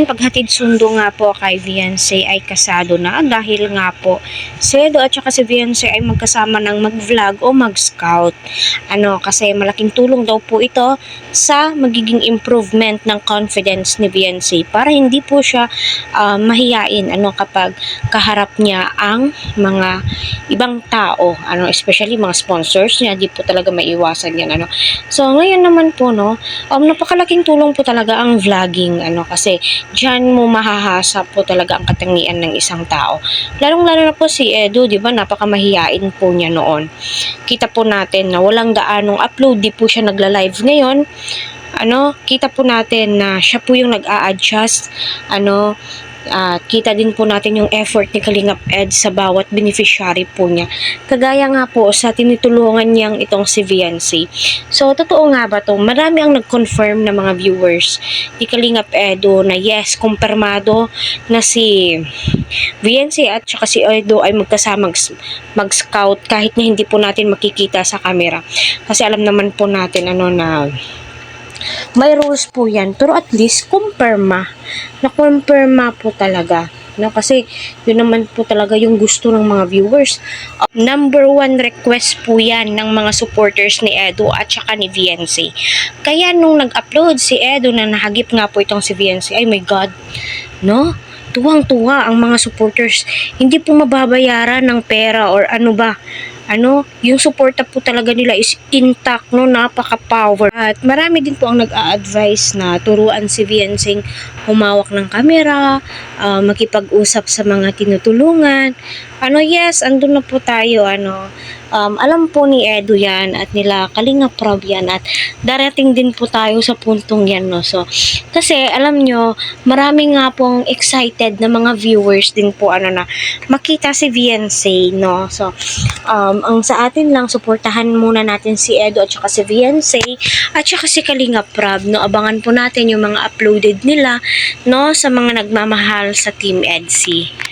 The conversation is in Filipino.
Paghatid sundo nga po kay Viancy ay kasado na dahil nga po si Edo at saka si Viancy ay magkasama ng mag-vlog o mag-scout. Kasi malaking tulong daw po ito sa magiging improvement ng confidence ni Viancy para hindi po siya mahiyain kapag kaharap niya ang mga ibang tao, especially mga sponsors niya, di po talaga maiwasan yan. So ngayon naman po napakalaking tulong po talaga ang vlogging kasi diyan mo mahahasa po talaga ang katangian ng isang tao. Lalong-lalo na po si Edo, di ba, napakamahiyain po niya noon. Kita po natin na walang gaanong upload, di po siya nagla-live ngayon. Kita po natin na siya po yung nag-a-adjust, kita din po natin yung effort ni Kalingap Ed sa bawat beneficiary po niya. Kagaya nga po sa tinutulungan niyang itong si Viancy. So, totoo nga ba to? Marami ang nag-confirm na mga viewers ni Kalingap Edo na yes, kumpirmado na si Viancy at saka si Edo ay magkasamang mag-scout kahit na hindi po natin makikita sa camera. Kasi alam naman po natin na may rules po yan, pero at least kumpirma po talaga. Kasi yun naman po talaga yung gusto ng mga viewers. Number one request po yan ng mga supporters ni Edo at saka ni Viancy. Kaya nung nag-upload si Edo na nahagip nga po itong si Viancy, ay my God, tuwang-tuwa ang mga supporters. Hindi po mababayaran ng pera or yung suporta po talaga nila is intact, napaka-power. At marami din po ang nag-a-advise na turuan si Viancy humawak ng camera, makipag-usap sa mga tinutulungan. Yes, andun na po tayo, alam po ni Edo yan at nila Kalingap Rob yan at darating din po tayo sa puntong yan, So, kasi alam nyo, marami nga pong excited na mga viewers din po, na makita si Viancy, So, ang sa atin lang, suportahan muna natin si Edo at saka si Viancy at saka si Kalingap Rob, Abangan po natin yung mga uploaded nila, sa mga nagmamahal sa Team EDSI.